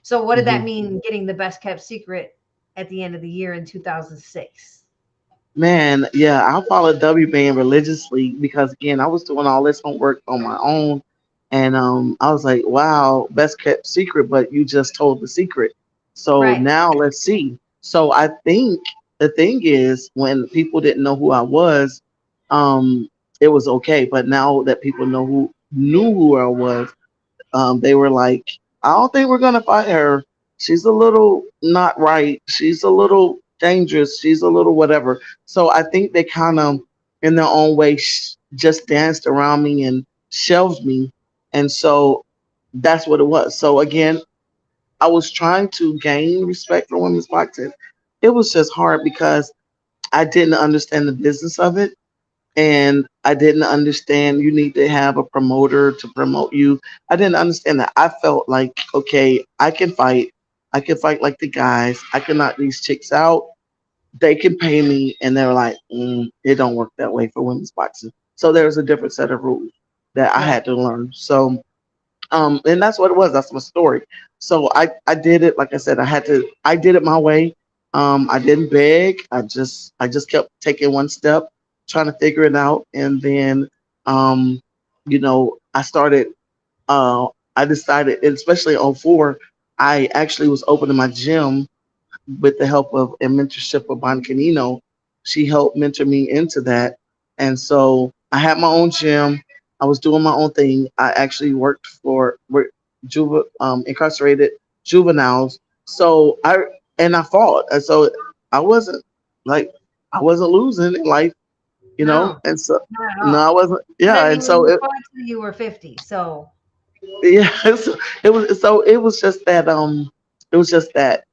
So, what did that Mhm. mean? Getting the Best Kept Secret at the end of the year in 2006. Man, yeah, I followed W Band religiously because again, I was doing all this homework on my own, and I was like, "Wow, best kept secret," but you just told the secret. So Right. now let's see. So I think the thing is, when people didn't know who I was, it was okay. But now that people knew who I was, they were like, I don't think we're gonna fight her. She's a little not right. She's a little dangerous. She's a little whatever. So I think they kind of, in their own way, just danced around me and shelved me, and so that's what it was. So again, I was trying to gain respect for women's boxing. It was just hard because I didn't understand the business of it and I didn't understand you need to have a promoter to promote you. I didn't understand that. I felt like, okay, I can fight. I can fight like the guys. I can knock these chicks out. They can pay me, and they're like, it don't work that way for women's boxing. So there's a different set of rules that I Right. had to learn. So, and that's what it was. That's my story. So I did it. Like I said, I did it my way. I didn't beg. I just kept taking one step, trying to figure it out, and then um, I started. Uh, I decided, especially on four, I actually was opening my gym with the help of and mentorship of Bon Canino. She helped mentor me into that. And so I had my own gym. I was doing my own thing. I actually worked for incarcerated juveniles. So I fought. And so I wasn't like I wasn't losing in life, No, and so not at no, all. I wasn't. And I Yeah, and mean, so you it fought till you were 50. So, yeah, it was just that it was just that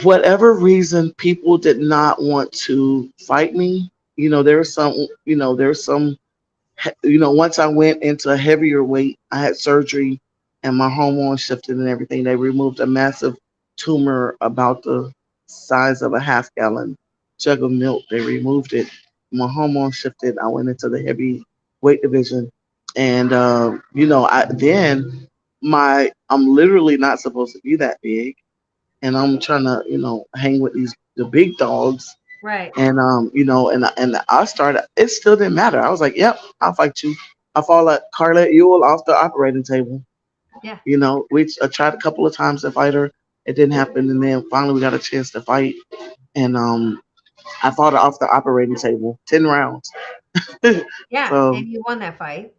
whatever reason people did not want to fight me, there was some, there's some, once I went into a heavier weight, I had surgery and my hormones shifted and everything. They removed a massive tumor about the size of a half gallon jug of milk. They removed it. My hormones shifted. I went into the heavy weight division. And, I'm literally not supposed to be that big, and I'm trying to, hang with the big dogs. right. And and I started. It still didn't matter. I was like, "Yep, I'll fight you." I fought like Charlotte Ewell off the operating table. Yeah. We tried a couple of times to fight her. It didn't happen, and then finally we got a chance to fight, and I fought her off the operating table, 10 rounds. Yeah. So And you won that fight.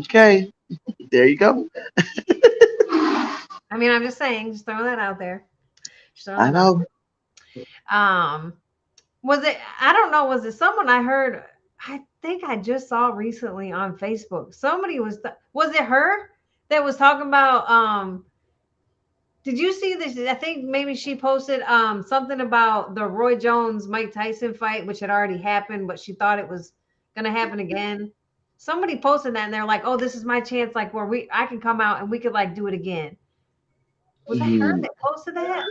okay, there you go. I mean, I'm just saying, just throwing that out there. Just throwing I that out know. there. Was it, I don't know, was it someone I heard, I think I just saw recently on Facebook. Somebody was it her that was talking about, did you see this? I think maybe she posted something about the Roy Jones Mike Tyson fight, which had already happened, but she thought it was gonna happen again. Somebody posted that and they're like, "Oh, this is my chance, like where I can come out and we could like do it again." Was that her Mm. that posted that?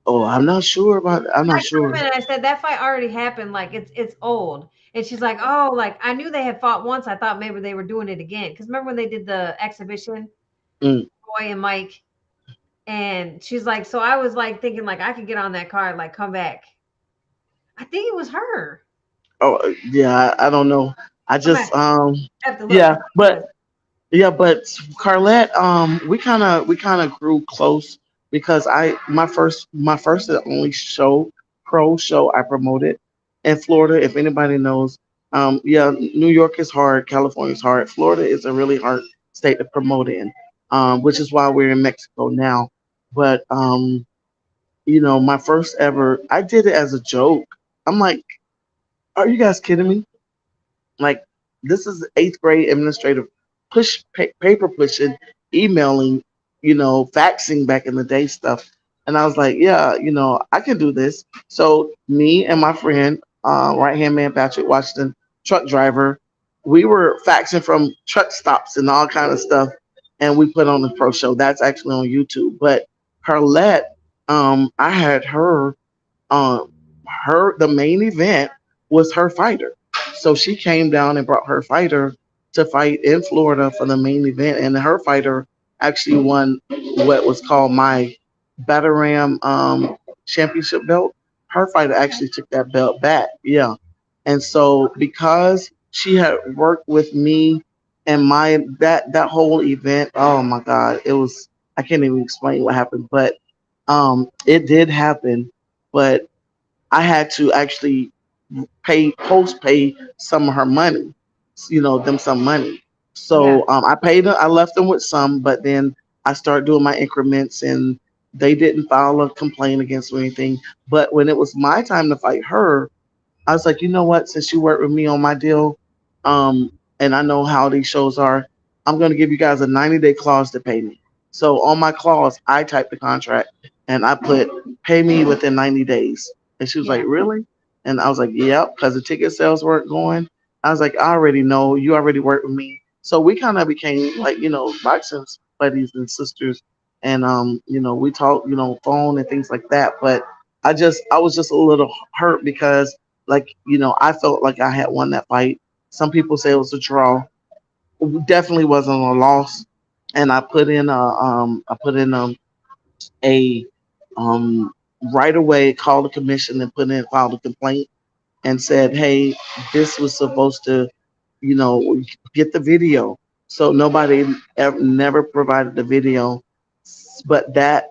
Oh, I'm not sure about. I'm not I sure. commented, I said that fight already happened, like it's old. And she's like, "Oh, like I knew they had fought once. I thought maybe they were doing it again." Because remember when they did the exhibition, Mm. Roy and Mike, and she's like, "So I was like thinking like I could get on that card, like come back." I think it was her. Oh, yeah. I don't know. I I'm gonna just have to look. I yeah, think it was. but yeah, but Carlette, we kind of grew close because my first and only pro show I promoted in Florida. If anybody knows, yeah, New York is hard, California is hard, Florida is a really hard state to promote in, which is why we're in Mexico now. But my first ever, I did it as a joke. I'm like, are you guys kidding me? Like, this is eighth grade administrative paper pushing, emailing, faxing back in the day stuff. And I was like, yeah, I can do this. So me and my friend, right hand man Patrick Washington, truck driver, we were faxing from truck stops and all kind of stuff, and we put on the pro show. That's actually on YouTube. But Carlette, I had her um the main event was her fighter. So she came down and brought her fighter to fight in Florida for the main event, and her fighter actually won what was called my Bataram championship belt. Her fighter actually took that belt back. Yeah. And so because she had worked with me and that whole event, oh my God, it was, I can't even explain what happened, but it did happen. But I had to actually pay some of her money, them some money. Yeah. So I paid her, I left them with some, but then I started doing my increments, and they didn't file a complaint against me or anything. But when it was my time to fight her, I was like, you know what? Since you worked with me on my deal, and I know how these shows are, I'm going to give you guys a 90-day clause to pay me. So on my clause, I typed the contract and I put pay me within 90 days. And she was like, Yeah. really? And I was like, yep, because the ticket sales weren't going. I was like, I already know. You already worked with me. So we kind of became like, boxing buddies and sisters. And, we talk, phone and things like that. But I was just a little hurt because like, I felt like I had won that fight. Some people say it was a draw. It definitely wasn't a loss. And I put in a right away called the commission and put in filed a complaint and said, hey, this was supposed to, get the video. So nobody ever never provided the video, but that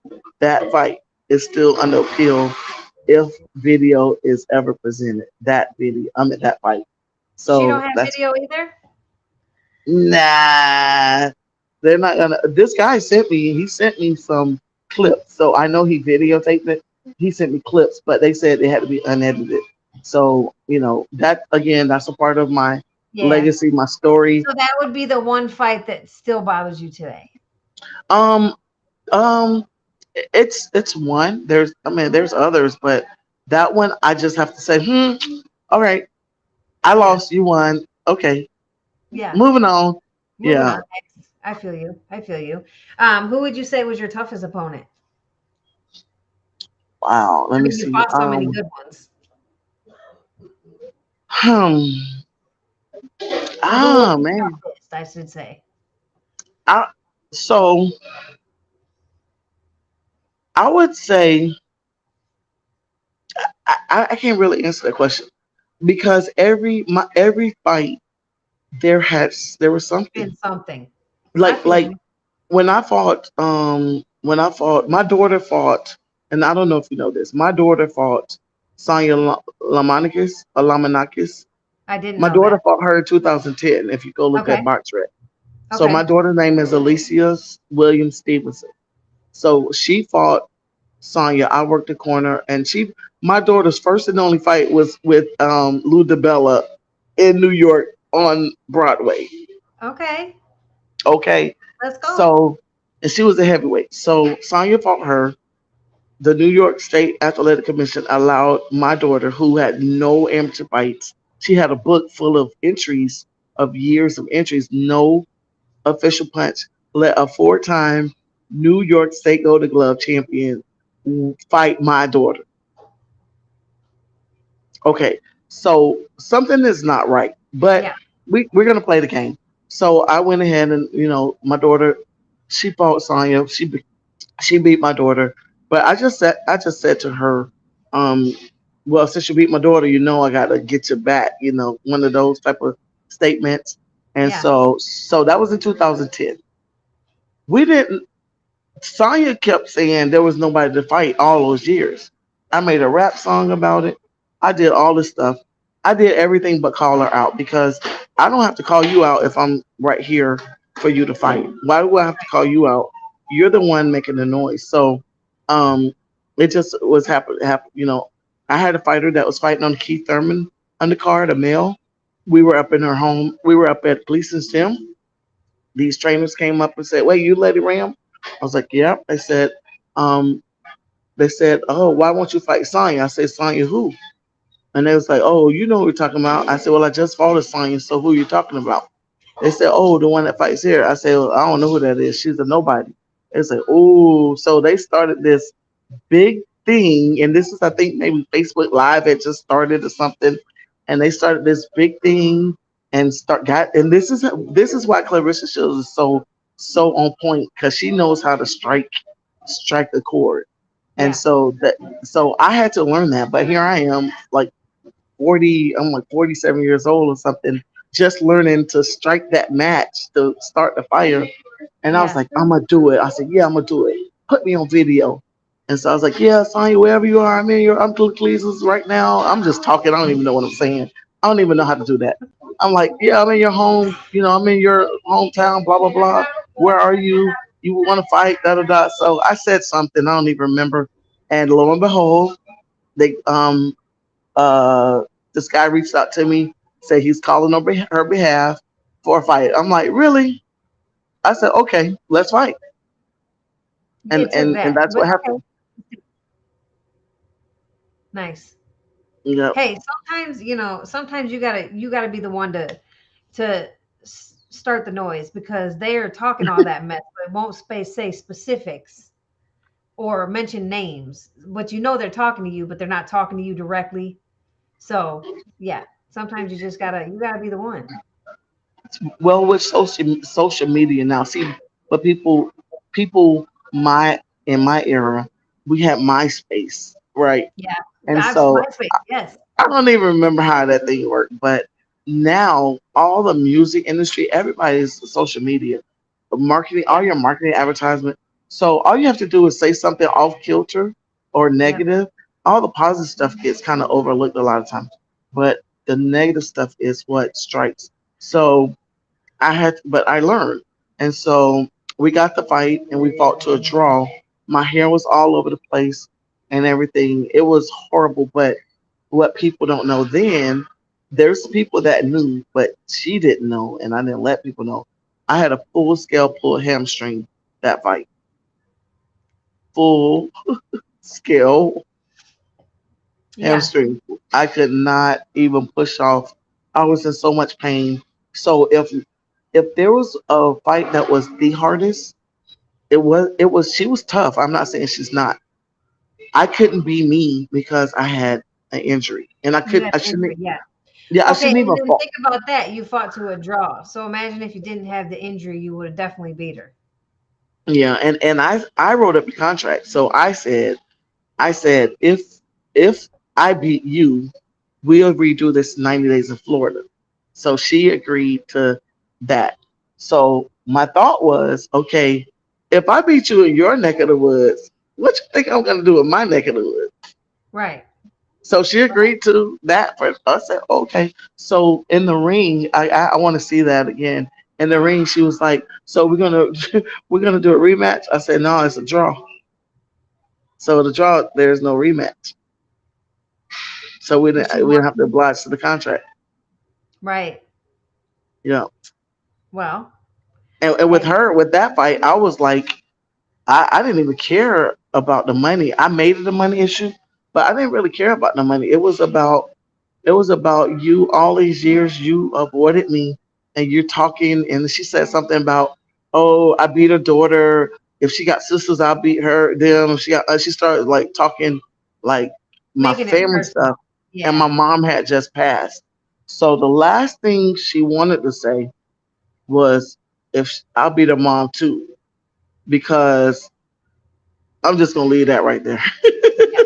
fight is still under appeal if video is ever presented. That video, I mean that fight. She don't So have that's video either? nah. They're not gonna. This guy sent me. He sent me some clips, so I know he videotaped it. He sent me clips, but they said it had to be unedited. So that again, that's a part of my Yeah. legacy, my story. So that would be the one fight that still bothers you today. Um, um, it's one. There's others, but that one I just have to say, all right, I Yeah. lost, you won. Okay, Yeah. moving on. Moving Yeah. on. I feel you. I feel you. Who would you say was your toughest opponent? Wow. Let I me mean, you see. fought so many good ones. Hmm. Or who was the Man. toughest, I should say. I so I would say I can't really answer that question because every fight there was something Been something. I like feel like you. when I fought my daughter fought, and I don't know if you know this, my daughter fought Sonya Lamanakis. I didn't My know daughter that. fought her in 2010. If you go look at Okay. Box Rec. So my Okay. daughter's name is Alicia Williams Stevenson. So she fought Sonya. I worked the corner, and my daughter's first and only fight was with Lou DiBella in New York on Broadway. Okay. Okay, Let's go. so and she was a heavyweight. So Sonya fought her. The New York State Athletic Commission allowed my daughter, who had no amateur fights, she had a book full of entries of years of entries, no official punch, let a four-time New York State Golden Glove champion fight my daughter. Okay, so something is not right, but Yeah. we're gonna play the game. So I went ahead and my daughter, she fought Sonya. She beat my daughter, but I just said to her, um, well, since you beat my daughter, I gotta get you back. One of those type of statements. And Yeah. so that was in 2010. We didn't. Sonya kept saying there was nobody to fight all those years. I made a rap song about it. I did all this stuff. I did everything but call her out because I don't have to call you out if I'm right here for you to fight. Why do I have to call you out? You're the one making the noise. So um it just was happen. I had a fighter that was fighting on Keith Thurman undercard, a male. We were up in her home. We were up at Gleason's gym. These trainers came up and said, "Wait, you Lady Ram?" I was like, "Yeah." Um, they said, "Oh, why won't you fight Sonya?" I said, "Sonya who?" And they was like, "Oh, you know who we're talking about." I said, "Well, I just fought a Sonya, so who are you talking about?" They said, "Oh, the one that fights here." I said, "Well, I don't know who that is. She's a nobody." They said, "Oh," so they started this big thing, and this is, I think, maybe Facebook Live had just started or something, and they started this big thing and and this is why Clarissa Shields is so on point because she knows how to strike the chord, and Yeah. so I had to learn that, but here I am, like 40, I'm like 47 years old or something, just learning to strike that match to start the fire. And I was Yeah. like, I'm gonna do it. I said, yeah, I'm gonna do it. Put me on video. And so I was like, yeah, Sonya, wherever you are, I'm to Cleveland right now. I'm just talking. I don't even know what I'm saying. I don't even know how to do that. I'm like, yeah, I'm in your home. I'm in your hometown. Blah blah blah. Where are you? You want to fight? Da da da. So I said something. I don't even remember. And lo and behold, they uh this guy reached out to me, said he's calling on her behalf for a fight. I'm like, really? I said, okay, let's fight. And It took and and that. that's But what happened. okay. Nice. Yeah. Hey, sometimes you gotta be the one to start the noise because they are talking all that mess, but won't say specifics or mention names. But they're talking to you, but they're not talking to you directly. So yeah, sometimes you gotta be the one. Well, with social media now, see, but people my in my era, we had MySpace. right? Yeah, And that's my so space. Yes. I don't even remember how that thing worked, but now all the music industry, everybody's social media, marketing, all Yeah. your marketing advertisement. So all you have to do is say something off kilter or Yep. negative. All the positive stuff gets kind of overlooked a lot of times, but the negative stuff is what strikes. So but I learned. And so we got the fight and we fought to a draw. My hair was all over the place and everything. It was horrible. But what people don't know then, there's people that knew, but she didn't know, and I didn't let people know. I had a full scale pulled hamstring that fight. Full scale Yeah. hamstring. I could not even push off. I was in so much pain. So if there was a fight that was the hardest, it was she was tough. I'm not saying she's not. I couldn't be me because I had an injury. And You had I an shouldn't injury. Yeah. yeah, I Okay, shouldn't and even then fought. think about that. You fought to a draw. So imagine if you didn't have the injury, you would have definitely beat her. Yeah, and I wrote up the contract. So I said if I beat you, we'll redo this 90 days in Florida. So she agreed to that. So my thought was, okay, if I beat you in your neck of the woods, what you think I'm gonna do in my neck of the woods? Right. So she agreed to that. For I said, okay. So in the ring, I want to see that again. In the ring, she was like, so we're gonna we're gonna do a rematch. I said, no, it's a draw. So the draw, there's no rematch. So But she we didn't won. have to oblige to the contract. Right. Yeah. Well, And with hey, her, with that fight, I was like, I didn't even care about the money. I made it a money issue, but I didn't really care about the money. It was about you all these years you avoided me and you're talking and she said something about, oh, I beat her daughter. If she got sisters, I'll beat her them. She started like talking like my making it family personal. stuff and Yeah. my mom had just passed. So the last thing she wanted to say was if I'll be the mom too, because I'm just gonna leave that right there. Yeah.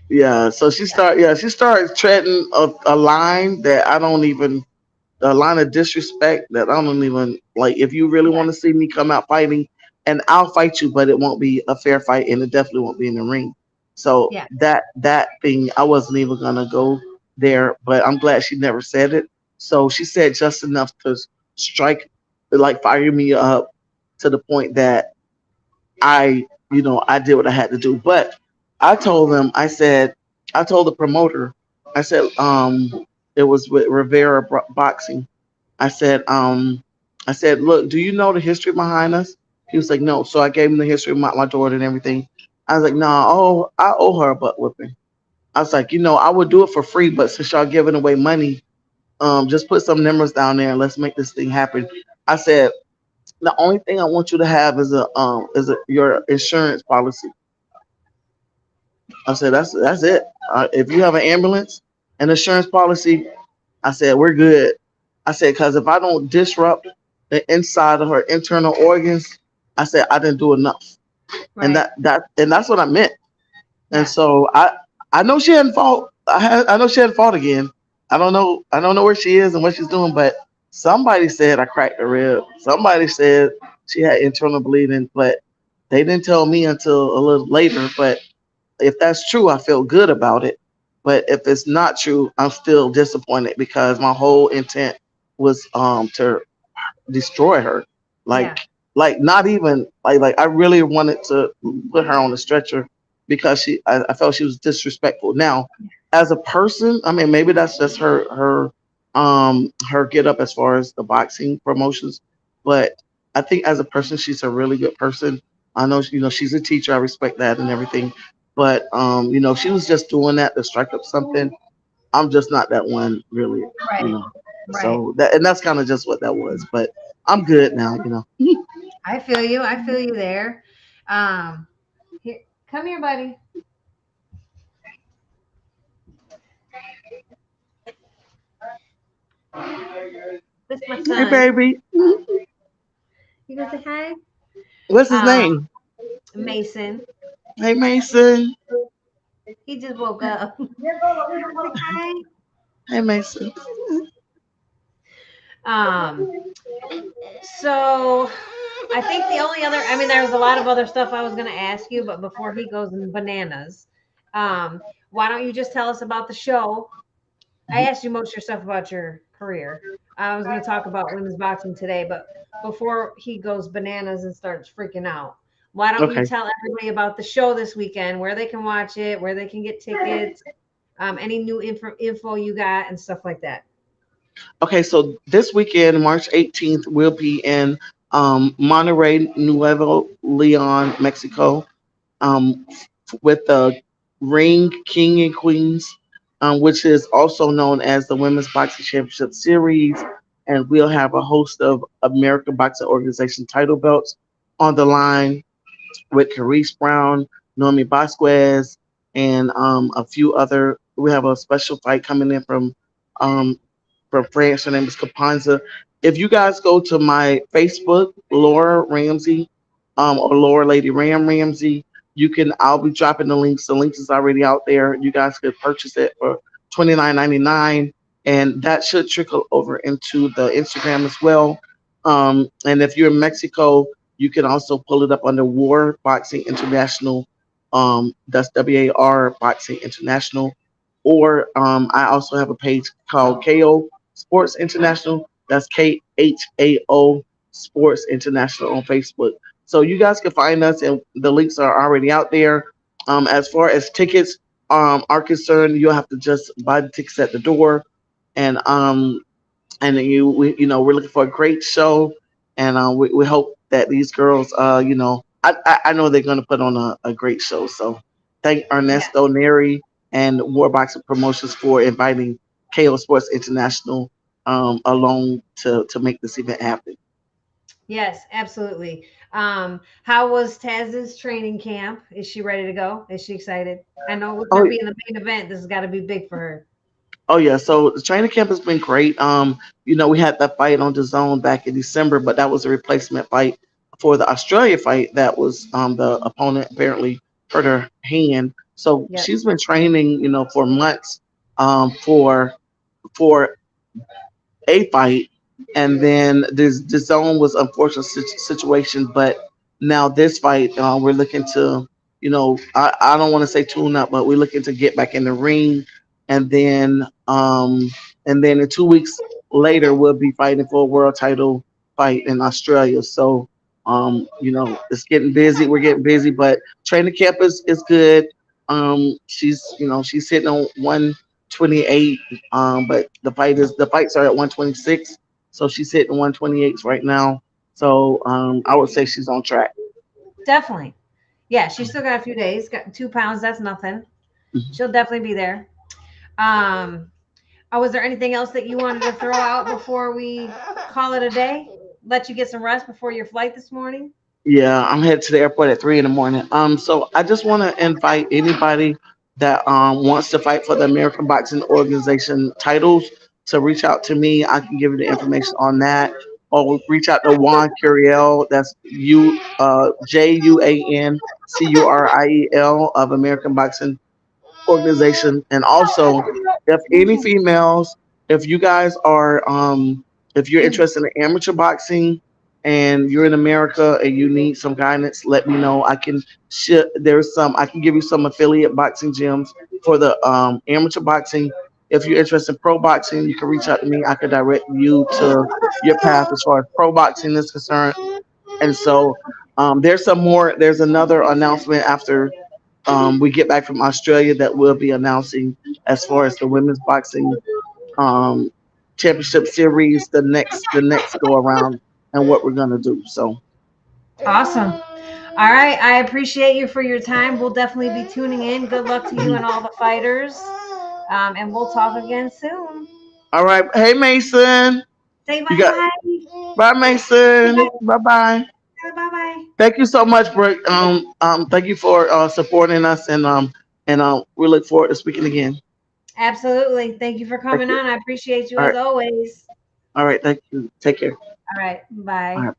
Yeah. So Yeah. she started treading a line that I don't even a line of disrespect that I don't even like. If you really Yeah. want to see me come out fighting, and I'll fight you, but it won't be a fair fight, and it definitely won't be in the ring. So Yeah. that thing, I wasn't even gonna go there, but I'm glad she never said it. So she said just enough to strike, like fire me up to the point that I did what I had to do. But I told them, I told the promoter, I said, it was with Rivera Boxing. I said, look, do you know the history behind us? He was like, no. So I gave him the history of my daughter and everything. I was like, nah, I owe her a butt whipping. I was like, I would do it for free, but since y'all giving away money, just put some numbers down there and let's make this thing happen. I said, the only thing I want you to have is your insurance policy. I said that's it. If you have an ambulance and insurance policy, I said we're good. I said because if I don't disrupt the inside of her internal organs, I said I didn't do enough, and Right. that's what I meant. And Yeah. so I know she hadn't fought. I know she hadn't fought again. I don't know where she is and what she's doing, but somebody said I cracked a rib. Somebody said she had internal bleeding, but they didn't tell me until a little later. But if that's true, I feel good about it. But if it's not true, I'm still disappointed because my whole intent was to destroy her. Yeah. Like not even like I really wanted to put her on the stretcher because I felt she was disrespectful. Now, as a person, I mean maybe that's just her get up as far as the boxing promotions, but I think as a person she's a really good person. I know she's a teacher. I respect that and everything. But she was just doing that to strike up something. I'm just not that one really, you Right. know. Right. So that's kind of just what that was. But I'm good now. I feel you. I feel you there. Um, here, come here, buddy. This is my Hey son. baby. You gonna say hi? What's his Um, name? Mason. Hey Mason. He just woke up. Hi. Hey, Mason. Um, so I think the only other, I mean, there was a lot of other stuff I was going to ask you, but before he goes in bananas, why don't you just tell us about the show? I asked you most of your stuff about your career. I was going to talk about women's boxing today, but before he goes bananas and starts freaking out, why don't you Okay. tell everybody about the show this weekend, where they can watch it, where they can get tickets, any new info you got, and stuff like that. Okay, so this weekend, March 18th, we'll be in Monterrey, Nuevo Leon, Mexico, with the Ring King and Queens, which is also known as the Women's Boxing Championship Series. And we'll have a host of American Boxing Organization title belts on the line with Carice Brown, Noemi Vasquez, and a few other. We have a special fight coming in um, from France. Her name is Capanza. If you guys go to my Facebook, Laura Ramsey, or Laura Lady Ramsey, you can. I'll be dropping the links. The links is already out there. You guys could purchase it for $29.99, and that should trickle over into the Instagram as well. And if you're in Mexico, you can also pull it up under War Boxing International. That's WAR Boxing International. Or I also have a page called KO Sports International. That's KHAO Sports International on Facebook. So you guys can find us, and the links are already out there. As far as tickets are concerned, you'll have to just buy the tickets at the door, and and then we're looking for a great show, and we hope that these girls, I know they're going to put on a great show. So thank Yeah. Ernesto Neri and Warboxing Promotions for inviting KO Sports International along to make this event happen. Yes, absolutely. How was Taz's training camp? Is she ready to go? Is she excited? I know with her Oh, being the main event, this has got to be big for her. oh yeah, so the training camp has been great. We had that fight on the zone back in December, but that was a replacement fight for the Australia fight. That was the opponent apparently hurt her hand, so Yep. she's been training, for months, for a fight, and then the zone was unfortunate situation, but now this fight, we're looking to, I don't want to say tune up, but we're looking to get back in the ring, and then in 2 weeks later we'll be fighting for a world title fight in Australia. So it's getting busy. We're getting busy, but training camp is good. She's hitting on 128, but the fights are at 126, so she's hitting 128s right now. So I would say she's on track. Definitely. Yeah, she's still got a few days. Got 2 pounds. That's nothing. Mhm. She'll definitely be there. Um, was there anything else that you wanted to throw out before we call it a day? Let you get some rest before your flight this morning? Yeah, I'm headed to the airport at 3 in the morning. So I just want to invite anybody that wants to fight for the American Boxing Organization titles to reach out to me. I can give you the information on that, or reach out to Juan Curiel. That's JUANCURIEL of American Boxing Organization. And also, if any females, if you guys are, if you're interested in amateur boxing and you're in America and you need some guidance, let me know. I can give you some affiliate boxing gyms for the amateur boxing. If you're interested in pro boxing, you can reach out to me. I can direct you to your path as far as pro boxing is concerned. And so there's another announcement after we get back from Australia that we'll be announcing as far as the women's boxing um, championship series, the next go around, and what we're gonna do. So, Awesome. All right. I appreciate you for your time. We'll definitely be tuning in. Good luck to you and all the fighters. And we'll talk again soon. all right, hey Mason, Say you bye got bye. bye Mason, bye bye. Bye bye. Thank you so much, Brooke. Thank you for supporting us, and we look forward to speaking again. Absolutely. Thank you for Thank coming you. on. I appreciate you All as right, always. all right. Thank you. Take care. All right. All Bye. right.